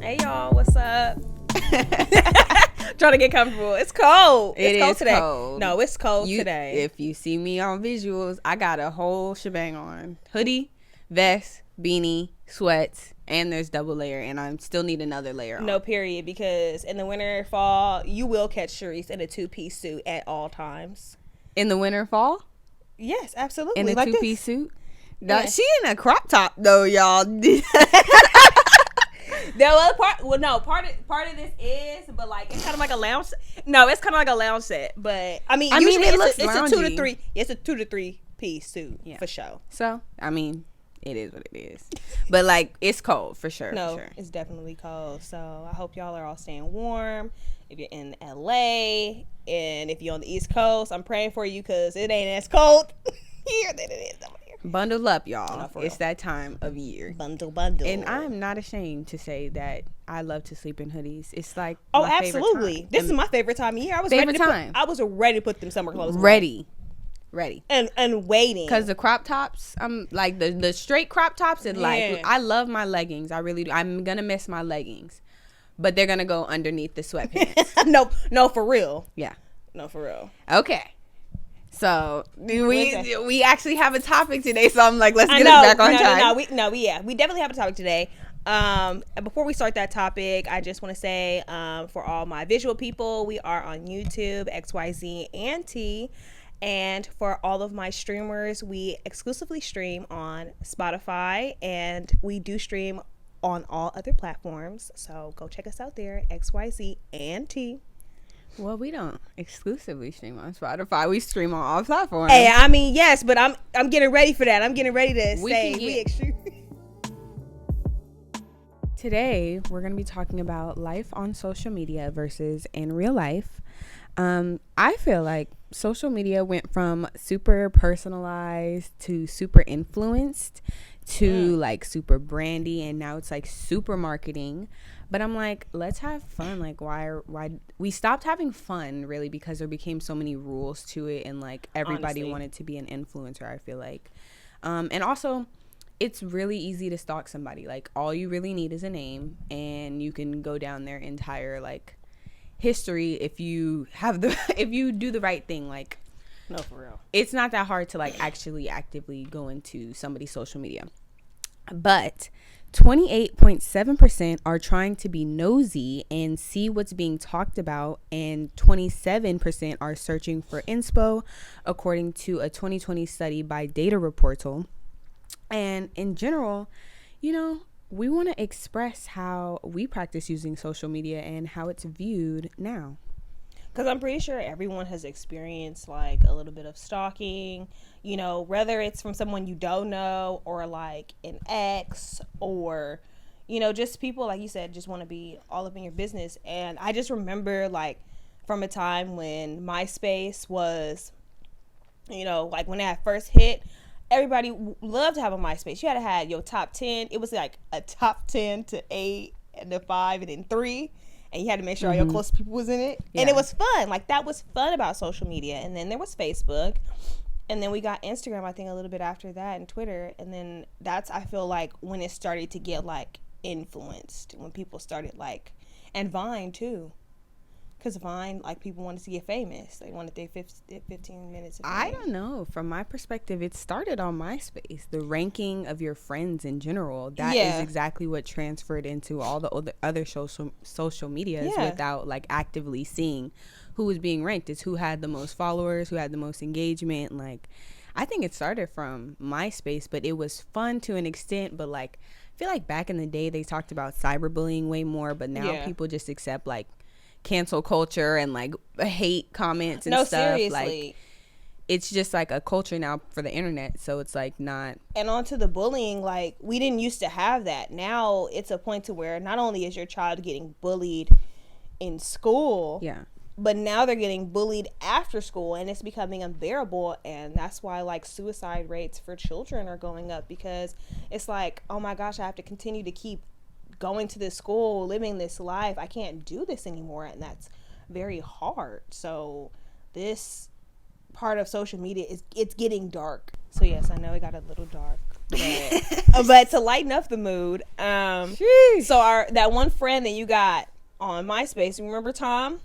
Hey y'all, what's up? Trying to get comfortable. It's cold. It's cold today. Cold. No, it's cold today. If you see me on visuals, I got a whole shebang on. Hoodie, vest, beanie, sweats, and there's double layer, and I still need another layer on. No, period, because in the winter, fall, you will catch Sharice in a two-piece suit at all times. In the winter, fall? Yes, absolutely. In a like two-piece suit? Yeah. No, she in a crop top, though, y'all. Part of this is, but like it's kind of like a lounge. No, it's kind of like a lounge set, but I mean, usually it looks it's loungy. a 2 to 3. It's a 2 to 3 piece suit for sure. So I mean, it is what it is. But like, it's cold for sure. No, for sure. It's definitely cold. So I hope y'all are all staying warm. If you're in LA and if you're on the East Coast, I'm praying for you because it ain't as cold here than it is over here. Bundle up, y'all. No, it's that time of year. Bundle. And I'm not ashamed to say that I love to sleep in hoodies. It's like my absolutely. Favorite time. This is my favorite time of year. I was ready to put them summer clothes on. Ready. And waiting. Because the crop tops, I'm like the straight crop tops, and like I love my leggings. I really do. I'm gonna miss my leggings, but they're gonna go underneath the sweatpants. no, for real. Yeah. No, for real. Okay. So we actually have a topic today, so I'm like, let's get us back on track. We definitely have a topic today. Before we start that topic, I just want to say, for all my visual people, we are on YouTube, XYZ and Tea, and for all of my streamers, we exclusively stream on Spotify, and we do stream on all other platforms. So go check us out there, XYZ and Tea. Well, we don't exclusively stream on Spotify. We stream on all platforms. Hey, I mean, yes, but I'm getting ready for that. I'm getting ready to say we extreme. Today, we're going to be talking about life on social media versus in real life. I feel like social media went from super personalized to super influenced to like super brandy, and now it's like super marketing. But I'm like, let's have fun. Like, why we stopped having fun really because there became so many rules to it, and like everybody wanted to be an influencer, I feel like. And also, it's really easy to stalk somebody. Like, all you really need is a name, and you can go down their entire like history if you do the right thing. Like, no, for real, it's not that hard to like actually actively go into somebody's social media. But 28.7% are trying to be nosy and see what's being talked about, and 27% are searching for inspo, according to a 2020 study by Data Reportal. And in general, we want to express how we practice using social media and how it's viewed now. Because I'm pretty sure everyone has experienced like a little bit of stalking, whether it's from someone you don't know or like an ex or, just people, like you said, just want to be all up in your business. And I just remember like from a time when MySpace was, like when that first hit, everybody loved to have a MySpace. You had to have your top 10. It was like a top 10 to 8 and to 5 and then 3. And you had to make sure all your close people was in it. Yeah. And it was fun. Like, that was fun about social media. And then there was Facebook. And then we got Instagram, I think, a little bit after that, and Twitter. And then that's, I feel like, when it started to get, like, influenced. When people started, like, and Vine, too. Because Vine, like, people wanted to get famous. They wanted their 15 minutes of fame. I don't know. From my perspective, it started on MySpace. The ranking of your friends in general. That is exactly what transferred into all the other social medias without, like, actively seeing who was being ranked. It's who had the most followers, who had the most engagement. Like, I think it started from MySpace, but it was fun to an extent. But, like, I feel like back in the day, they talked about cyberbullying way more. But now people just accept, like, cancel culture and like hate comments and stuff. Seriously. Like, it's just like a culture now for the internet, so it's like not. And on to the bullying, like, we didn't used to have that. Now it's a point to where not only is your child getting bullied in school, but now they're getting bullied after school, and it's becoming unbearable. And that's why like suicide rates for children are going up, because it's like, oh my gosh, I have to continue to keep going to this school, living this life. I can't do this anymore, and that's very hard. So this part of social media it's getting dark. So yes, I know it got a little dark. But to lighten up the mood, so that one friend that you got on MySpace, remember Tom?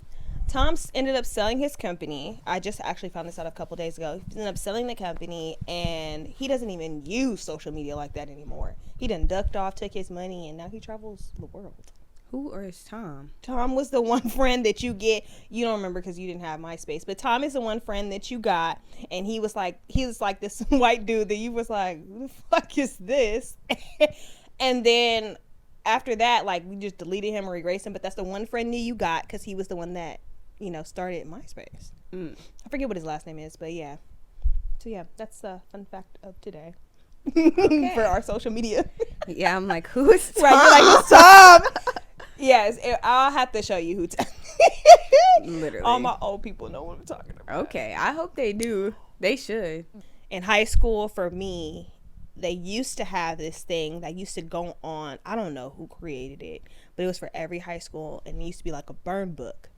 Tom ended up selling his company. I just actually found this out a couple days ago. He ended up selling the company, and he doesn't even use social media like that anymore. He done ducked off, took his money, and now he travels the world. Who is Tom? Tom was the one friend that you get. You don't remember because you didn't have MySpace, but Tom is the one friend that you got, and he was like this white dude that you was like, who the fuck is this? And then after that, like, we just deleted him or erased him. But that's the one friend that you got because he was the one that, you know, started MySpace. I forget what his last name is, but yeah. So yeah, that's the fun fact of today. Okay. For our social media. Yeah, I'm like, who's Tom? Right, you're like, who's Tom? Yes, I'll have to show you who Tom. Literally. All my old people know what I'm talking about. Okay, I hope they do. They should. In high school, for me, they used to have this thing that used to go on. I don't know who created it, but it was for every high school, and it used to be like a burn book.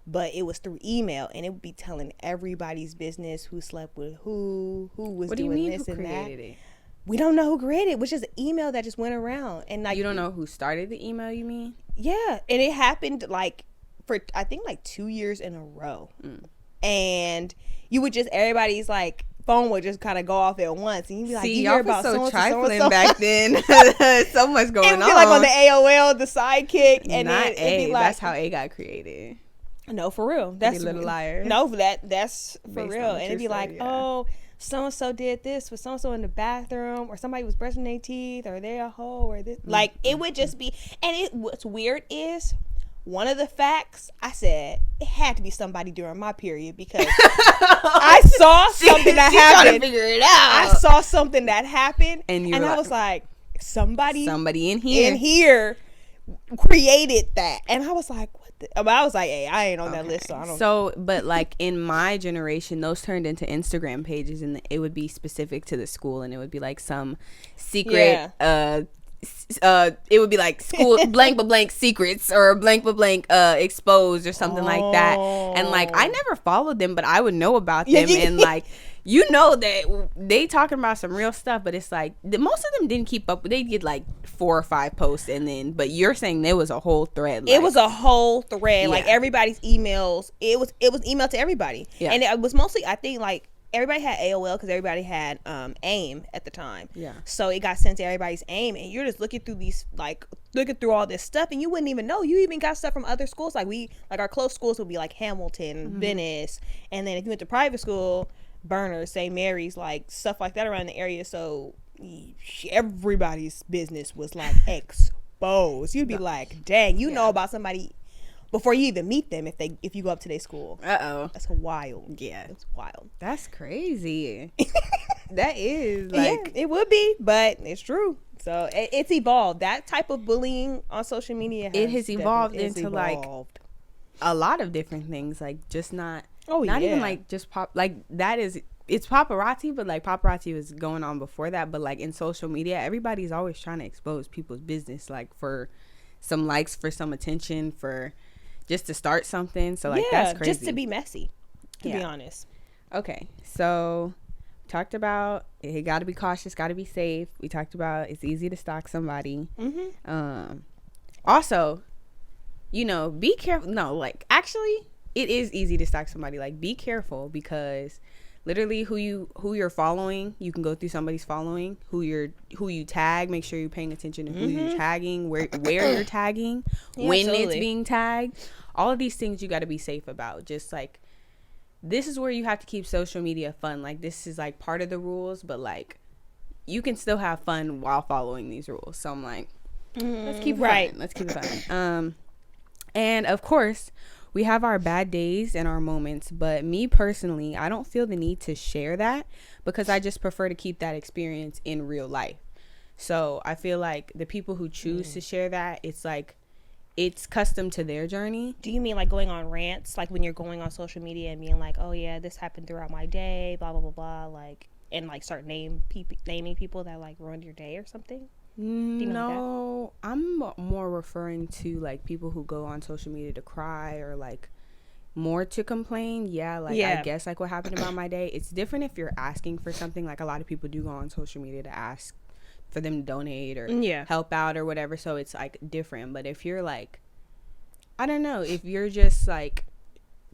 But it was through email, and it would be telling everybody's business, who slept with who was doing this and that. What do you mean, who created it? We don't know who created it. It was just an email that just went around. And like, you don't know who started the email, you mean? Yeah. And it happened like for, I think, like 2 years in a row. And you would just, everybody's like phone would just kind of go off at once. And you'd be like, you hear about so trifling back then. So much going on. It'd be like on the AOL, the sidekick. And not then it'd be like, that's how A got created. No, for real. That's Little Liar. No, that's for Based real. on And it'd be like, oh, so-and-so did this with so-and-so in the bathroom, or somebody was brushing their teeth, or they're a hoe, or this. Like, it would just be, and what's weird is, one of the facts, I said, it had to be somebody during my period, because I saw something that happened. Trying to figure it out. I saw something that happened, and I was like, somebody in here created that. And I was like, what the? But I was like, hey, I ain't on that list, so I don't. So, but like in my generation, those turned into Instagram pages, and it would be specific to the school, and it would be like some secret it would be like school blank but blank secrets, or blank but blank exposed, or something like that. And like, I never followed them, but I would know about them. And like, you know that they talking about some real stuff, but it's like most of them didn't keep up. They'd get like 4 or 5 posts, and then, but you're saying there was a whole thread. Like, it was a whole thread. Like, everybody's emails, it was emailed to everybody. And it was mostly, I think, like, everybody had AOL because everybody had AIM at the time. Yeah. So it got sent to everybody's AIM, and you're just looking through these, like, looking through all this stuff, and you wouldn't even know. You even got stuff from other schools. Like, our close schools would be like Hamilton, Venice, and then if you went to private school, Berners, St. Mary's, like stuff like that around the area. So everybody's business was like exposed. You'd be like, dang, you know about somebody before you even meet them if you go up to their school. That's wild. Yeah, it's wild. That's crazy. That is like, it would be, but it's true. So it's evolved. That type of bullying on social media has evolved into like a lot of different things, like just not even like just pop, like that is, it's paparazzi, but like paparazzi was going on before that. But like in social media, everybody's always trying to expose people's business, like for some likes, for some attention, for just to start something. So like, that's crazy, just to be messy, to be honest. Okay, so talked about it, got to be cautious, got to be safe. We talked about it's easy to stalk somebody. Also, you know, be careful. No, like, actually, it is easy to stalk somebody. Like, be careful, because literally who you're following, you can go through somebody's following, who you tag. Make sure you're paying attention to who you're tagging, where you're tagging, when it's being tagged. All of these things you got to be safe about. Just like, this is where you have to keep social media fun. Like, this is like part of the rules, but like, you can still have fun while following these rules. So I'm like, let's keep it fun. Let's keep it fun. And of course, we have our bad days and our moments, but me personally, I don't feel the need to share that, because I just prefer to keep that experience in real life. So I feel like the people who choose to share that, it's like, it's custom to their journey. Do you mean like going on rants, like when you're going on social media and being like, oh yeah, this happened throughout my day, blah blah blah blah, like, and like start naming people that like ruined your day or something? No, I'm more referring to like people who go on social media to cry, or like more to complain. I guess like what happened about my day. It's different if you're asking for something. Like, a lot of people do go on social media to ask for them to donate or help out or whatever. So it's like different. But if you're like, I don't know, if you're just like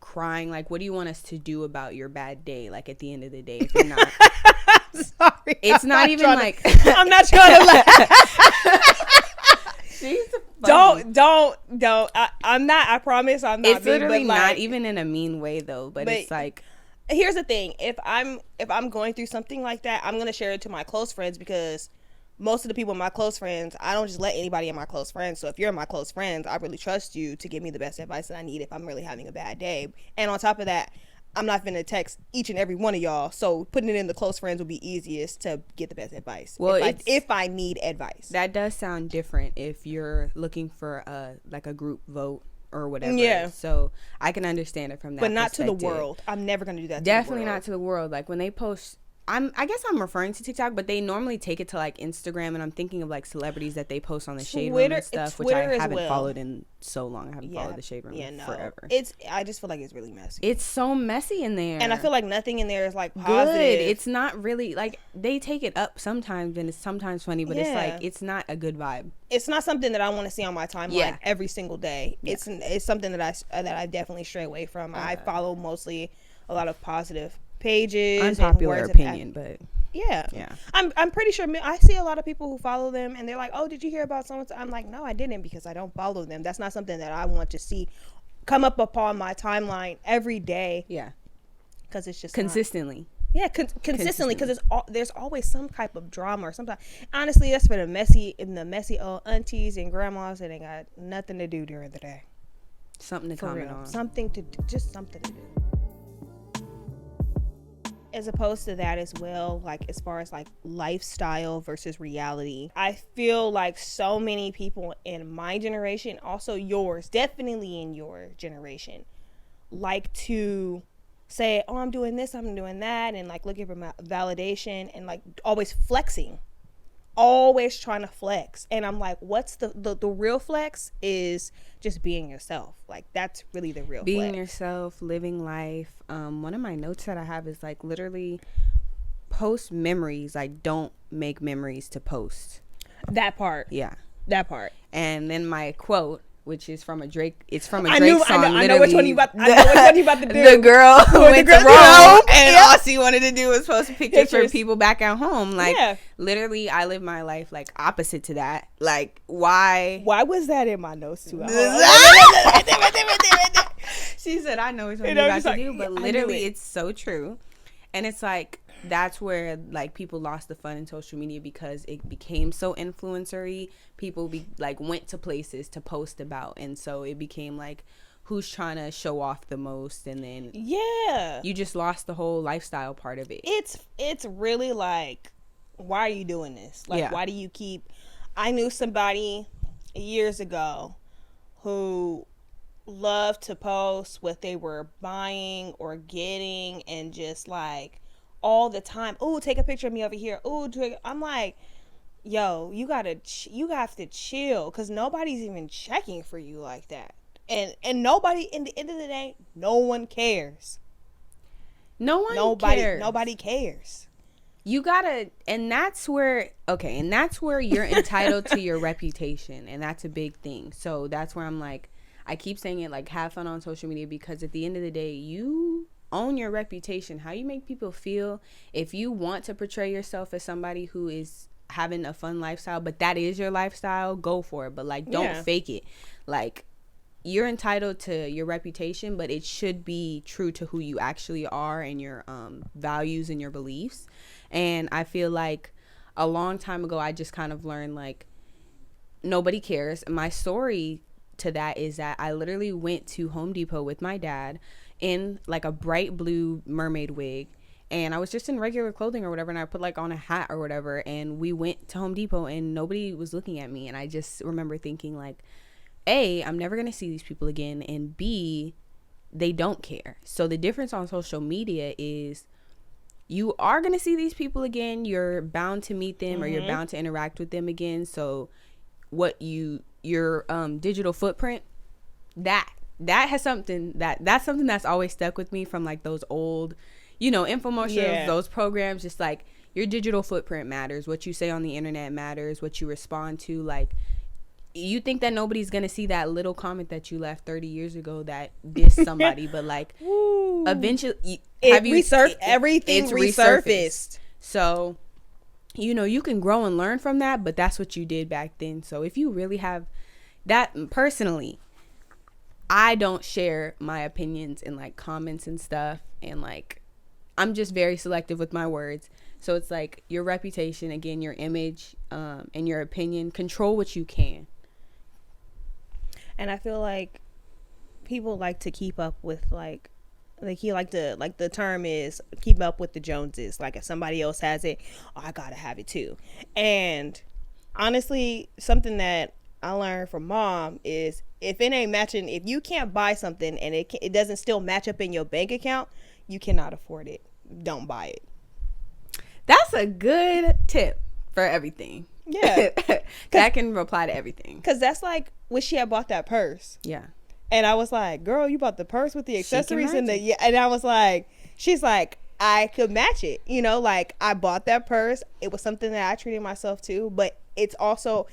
crying, like, what do you want us to do about your bad day? Like, at the end of the day, if you're not, sorry, it's not even like, I'm not trying to laugh. Don't. I'm not. I promise I'm not. It's literally not even in a mean way though. But it's like, here's the thing: if I'm going through something like that, I'm gonna share it to my close friends, because most of the people in my close friends, I don't just let anybody in my close friends. So if you're in my close friends, I really trust you to give me the best advice that I need if I'm really having a bad day. And on top of that, I'm not going to text each and every one of y'all. So putting it in the close friends will be easiest to get the best advice. Well, if I need advice. That does sound different if you're looking for like a group vote or whatever. Yeah. So I can understand it from that perspective. But not to the world. I'm never going to do that. Definitely not to the world. Like when they post, I guess I'm referring to TikTok, but they normally take it to like Instagram, and I'm thinking of like celebrities that they post on the Shade Room and stuff, which I haven't followed in so long. I haven't followed the Shade Room forever. I just feel like it's really messy. It's so messy in there, and I feel like nothing in there is like positive. Good. It's not really like, they take it up sometimes, and it's sometimes funny, but it's like, it's not a good vibe. It's not something that I want to see on my timeline every single day. Yeah. It's something that I definitely stray away from. I follow mostly a lot of positive pages. Unpopular opinion, but yeah. I'm pretty sure I see a lot of people who follow them, and they're like, "Oh, did you hear about someone?" I'm like, "No, I didn't," because I don't follow them. That's not something that I want to see come up upon my timeline every day. Yeah, because it's just consistently. Consistently, because there's always some type of drama or something. Honestly, that's for the messy old aunties and grandmas that ain't got nothing to do during the day. Something to comment on. Something to do. Just something to do. As opposed to that as well, like as far as like lifestyle versus reality, I feel like so many people in my generation, also yours, definitely in your generation, like to say, "Oh, I'm doing this, I'm doing that," and like looking for validation and like always flexing, always trying to flex. And I'm like, what's the real flex is just being yourself. Like that's really the real being flex. Yourself, living life. One of my notes that I have is like literally post memories. Like don't make memories to post. That part. Yeah. That part. And then my quote, which is from a Drake. It's from a Drake song. I know which one you about to do. The girl who went to Rome, and all she wanted to do was post pictures for people back at home. Like literally, I live my life like opposite to that. Like why? Why was that in my notes too? She said, "I know what you're about to do," but literally, it's so true. And it's like that's where like people lost the fun in social media, because it became so influencery. People went to places to post about, and so it became like who's trying to show off the most, and then you just lost the whole lifestyle part of it. It's really like, why are you doing this? Like why do you keep? I knew somebody years ago who loved to post what they were buying or getting, and just like all the time, "Oh, take a picture of me over here." Oh, I'm like, yo, you have to chill, because nobody's even checking for you like that, and nobody, in the end of the day, no one cares. Nobody cares. You gotta, and that's where you're entitled to your reputation, and that's a big thing. So that's where I'm like, I keep saying it, like, have fun on social media, because at the end of the day, you own your reputation. How you make people feel. If you want to portray yourself as somebody who is having a fun lifestyle, but that is your lifestyle, go for it. But like, don't fake it. Like, you're entitled to your reputation, but it should be true to who you actually are, and your values and your beliefs. And I feel like a long time ago, I just kind of learned like nobody cares. My story to that is that I literally went to Home Depot with my dad in like a bright blue mermaid wig, and I was just in regular clothing or whatever, and I put like on a hat or whatever, and we went to Home Depot, and nobody was looking at me. And I just remember thinking like, A, I'm never gonna see these people again, and B, they don't care. So the difference on social media is you are gonna see these people again, you're bound to meet them, or you're bound to interact with them again. So what your digital footprint, that's something that's always stuck with me from like those old, infomercials, those programs. Just like, your digital footprint matters. What you say on the internet matters. What you respond to, like, you think that nobody's gonna see that little comment that you left 30 years ago that dissed somebody, but like eventually everything resurfaced. So, you know, you can grow and learn from that, but that's what you did back then. So if you really have that, personally, I don't share my opinions in like comments and stuff, and like I'm just very selective with my words. So it's like your reputation, again, your image, and your opinion, control what you can. And I feel like people like to keep up with like the term is keep up with the Joneses. Like if somebody else has it, oh, I gotta have it too. And honestly, something that I learned from mom is if it ain't matching, if you can't buy something and it doesn't still match up in your bank account, you cannot afford it. Don't buy it. That's a good tip for everything. Yeah. That can apply to everything. Because that's like when she had bought that purse. Yeah. And I was like, girl, you bought the purse with the accessories and and I was like, she's like, I could match it. You know, like I bought that purse. It was something that I treated myself to, but it's also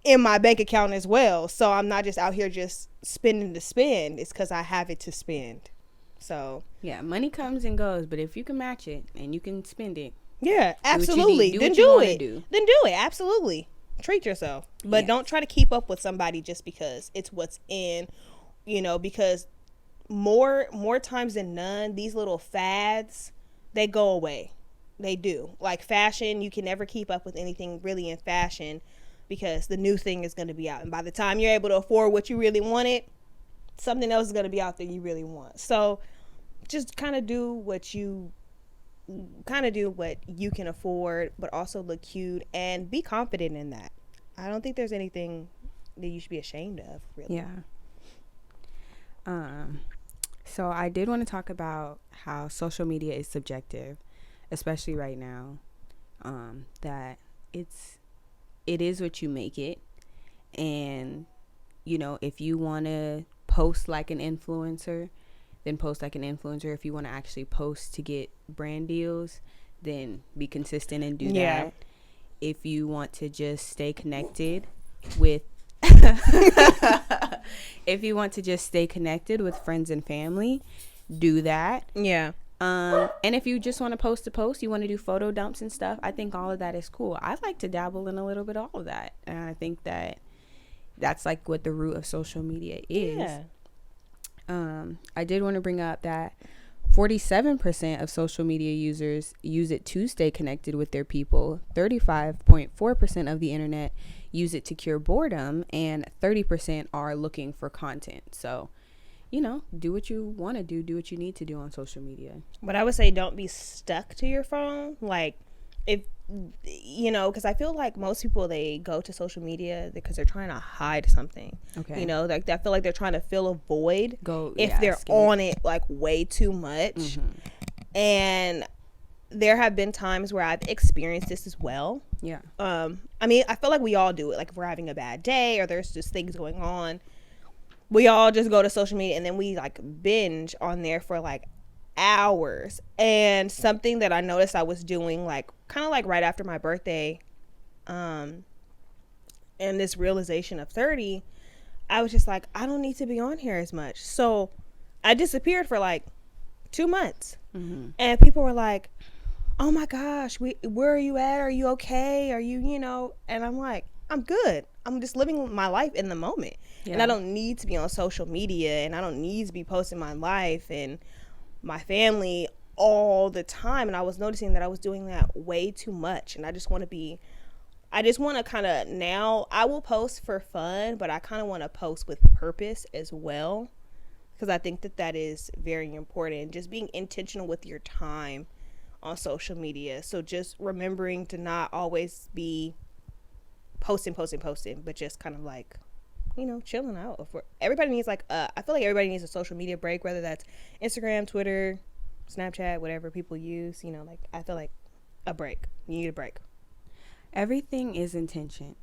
in my bank account as well. So I'm not just out here just spending to spend. It's because I have it to spend. So yeah, money comes and goes, but if you can match it and you can spend it, yeah, absolutely. Then do it. Then do it. Absolutely. Treat yourself. But don't try to keep up with somebody just because it's what's in, you know, because more times than none, these little fads, they go away. They do. Like fashion, you can never keep up with anything really in fashion because the new thing is going to be out. And by the time you're able to afford what you really wanted, something else is going to be out there you really want. So just kind of do what you can afford, but also look cute and be confident in that. I don't think there's anything that you should be ashamed of, really. Yeah. So I did want to talk about how social media is subjective, especially right now. That it is what you make it, and you know, if you want to post like an influencer, then post like an influencer. If you want to actually post to get brand deals, then be consistent and do that. If you want to just stay connected with if you want to just stay connected with friends and family, do that. Yeah. And if you just want to post a post, you want to do photo dumps and stuff, I think all of that is cool. I like to dabble in a little bit of all of that, and I think that that's like what the root of social media is. Yeah. I did want to bring up that 47% of social media users use it to stay connected with their people. 35.4% of the internet use it to cure boredom, and 30% are looking for content. So, you know, do what you want to do what you need to do on social media. But I would say don't be stuck to your phone. Like, if, you know, because I feel like most people, they go to social media because they're trying to hide something. Okay. You know, like I feel like they're trying to fill a void if they're on it like way too much. Mm-hmm. And there have been times where I've experienced this as well. Yeah. I mean, I feel like we all do it. Like if we're having a bad day or there's just things going on, we all just go to social media and then we like binge on there for like hours. And something that I noticed I was doing like kind of like right after my birthday, and this realization of 30, I was just like, I don't need to be on here as much. So I disappeared for like 2 months. Mm-hmm. And people were like, oh my gosh, where are you at? Are you okay? Are you, you know? And I'm like, I'm good. I'm just living my life in the moment. Yeah. And I don't need to be on social media, and I don't need to be posting my life and my family all the time. And I was noticing that I was doing that way too much. And I just want to kind of, now I will post for fun, but I kind of want to post with purpose as well, because I think that is very important. Just being intentional with your time on social media. So just remembering to not always be posting, but just kind of like, you know, chilling out. Everybody needs like I feel like everybody needs a social media break, whether that's Instagram, Twitter, Snapchat, whatever people use. You know, like I feel like a break. You need a break. Everything is intention,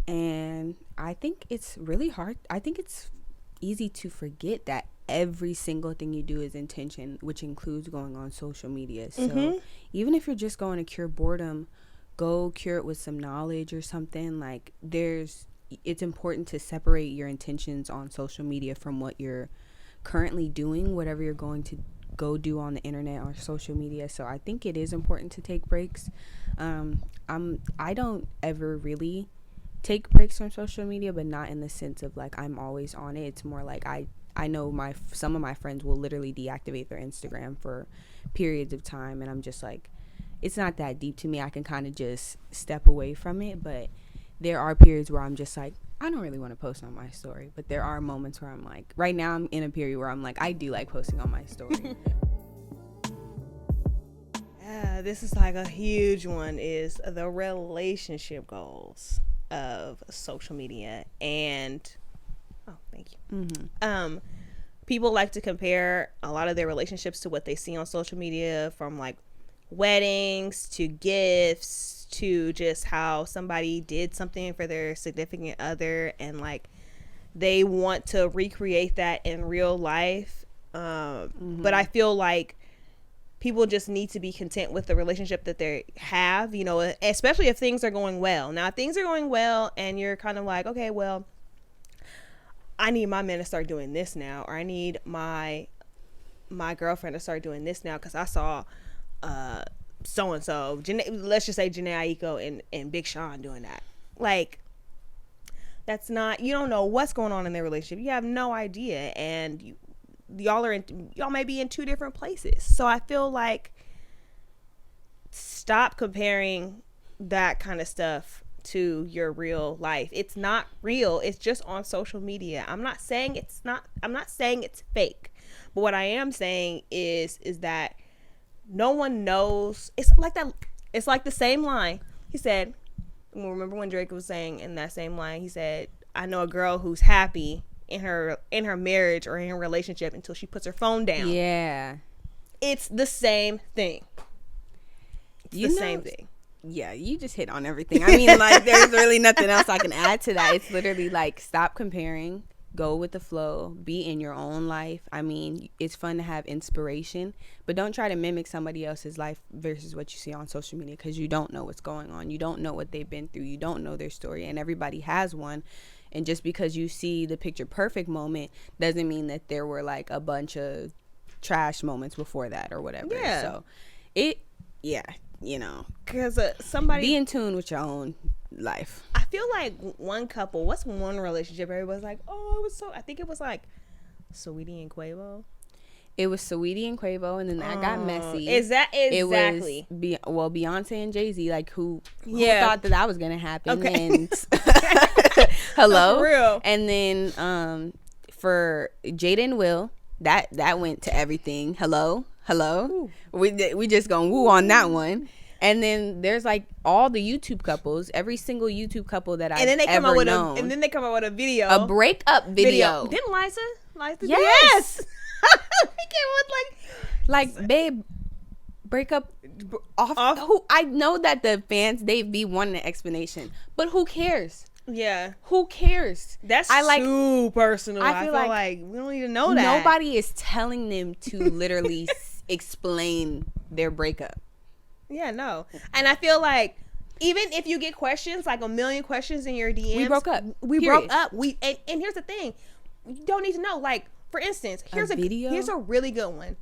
and I think it's really hard. I think it's easy to forget that every single thing you do is intention, which includes going on social media. So even if you're just going to cure boredom, go cure it with some knowledge or something. Like, it's important to separate your intentions on social media from what you're currently doing, whatever you're going to go do on the internet or social media. So I think it is important to take breaks. I don't ever really take breaks from social media, but not in the sense of like I'm always on it. It's more like I know some of my friends will literally deactivate their Instagram for periods of time, and I'm just like, it's not that deep to me. I can kind of just step away from it, but there are periods where I'm just like, I don't really want to post on my story. But there are moments where I'm like, right now I'm in a period where I'm like, I do like posting on my story. This is like a huge one, is the relationship goals of social media. And thank you. People like to compare a lot of their relationships to what they see on social media, from like weddings to gifts to just how somebody did something for their significant other, and like they want to recreate that in real life. But I feel like people just need to be content with the relationship that they have, you know, especially if things are going well. Now, if things are going well and you're kind of like, okay, well, I need my man to start doing this now, or I need my girlfriend to start doing this now because I saw so-and-so, let's just say Janae Aiko and Big Sean doing that. Like, that's not, you don't know what's going on in their relationship. You have no idea, and y'all may be in two different places. So I feel like stop comparing that kind of stuff to your real life. It's not real. It's just on social media. I'm not saying it's fake. But what I am saying is that no one knows. It's like that. It's like the same line. He said, remember when Drake was saying in that same line, he said, I know a girl who's happy in her marriage or in her relationship until she puts her phone down. Yeah. It's the same thing. Same thing. Yeah, you just hit on everything. I mean, like, there's really nothing else I can add to that. It's literally like, stop comparing, go with the flow, be in your own life. I mean, it's fun to have inspiration, but don't try to mimic somebody else's life versus what you see on social media, because you don't know what's going on. You don't know what they've been through. You don't know their story, and everybody has one. And just because you see the picture perfect moment doesn't mean that there were like a bunch of trash moments before that or whatever. Yeah. So you know, because somebody be in tune with your own life. I feel like one couple, what's one relationship everybody's like, oh, it was so, I think it was like Saweetie and Quavo. It was Saweetie and Quavo, and then that got messy. Exactly. It was Beyonce and Jay-Z, like who thought that was gonna happen. Okay. And hello. For real. And then for Jada and Will, that went to everything. Hello. Ooh. We just gonna woo on that one. And then there's like all the YouTube couples, every single YouTube couple that I've ever known. And then they come out with a video, a breakup video. Didn't Liza? Yes. He came with like babe, break up off. Who, I know that the fans, they be wanting an explanation, but who cares? Yeah, who cares? That's too personal. I feel like we don't even know that. Nobody is telling them to literally explain their breakup. Yeah, no. And I feel like even if you get questions, like a million questions in your DMs, we broke up. And here's the thing, you don't need to know. Like, for instance, here's a video. Here's a really good one.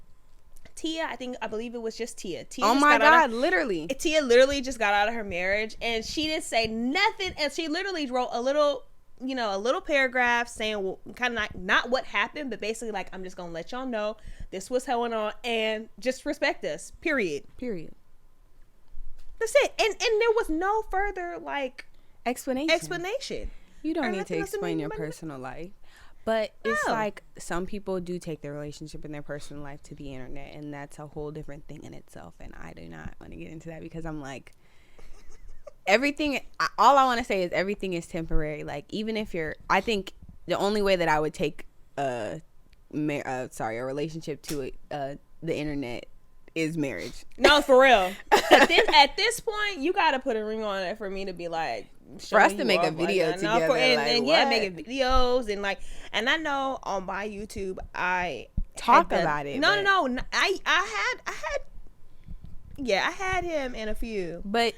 Tia, I believe it was just Tia. Oh my God, literally. Tia literally just got out of her marriage, and she didn't say nothing, and she literally wrote a little paragraph saying, well, kind of not what happened, but basically like, I'm just gonna let y'all know this was going on, and just respect us. Period. That's it. And there was no further like explanation. You don't need to explain your personal life. But it's like, some people do take their relationship and their personal life to the internet, and that's a whole different thing in itself. And I do not want to get into that, because I'm like, all I want to say is everything is temporary. Like, even if I think the only way that I would take a relationship to the internet is marriage. No, for real. At this point, you gotta put a ring on it for me to be like, for us to make a video together, and yeah, making videos and like, and I know on my YouTube I talk about it. No, I had him in a few, but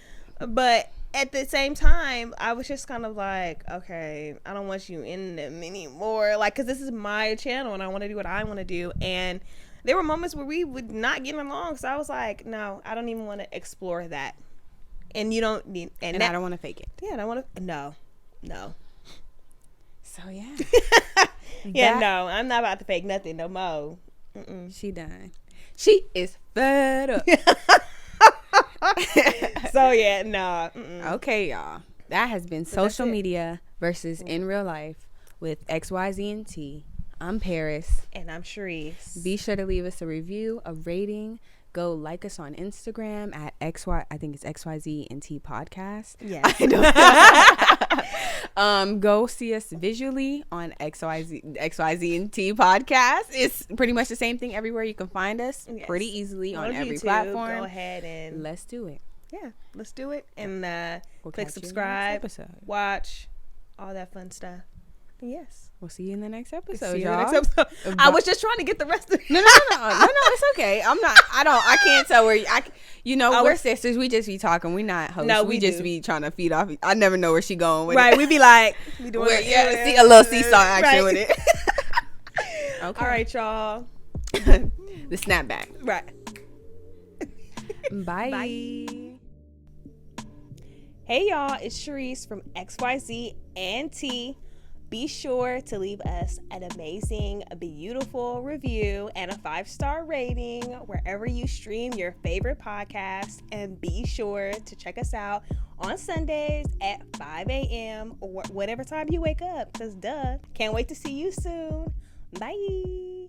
at the same time, I was just kind of like, okay, I don't want you in them anymore, like, because this is my channel and I want to do what I want to do. And there were moments where we would not get along, so I was like, no, I don't even want to explore that. And you don't need, and I don't want to fake it. Yeah, I don't want to. No. So yeah, yeah, no, I'm not about to fake nothing no more. She done. She is fed up. So yeah, no. Okay, y'all. That has been social media versus in real life with XYZ and Tea. I'm Paris. And I'm Sharice. Be sure to leave us a review, a rating. Go like us on Instagram at XYZ and Tea Podcast. Yes. Go see us visually on XYZ and Tea Podcast. It's pretty much the same thing everywhere. You can find us pretty easily on every platform. Go ahead and let's do it. Yeah, let's do it. And we'll click subscribe, watch, all that fun stuff. Yes. We'll see you in the next episode, y'all. I was just trying to get the rest of it. No, it's okay. I can't tell where we're sisters. We just be talking. We not hosts. No, we just be trying to feed off. I never know where she going with it. Right. We be like, we doing see a little seesaw action with it. Okay. All right, y'all. The snapback. Right. Bye. Hey, y'all. It's Sharice from XYZ and Tea. Be sure to leave us an amazing, beautiful review and a 5-star rating wherever you stream your favorite podcast. And be sure to check us out on Sundays at 5 a.m. or whatever time you wake up, because duh. Can't wait to see you soon. Bye.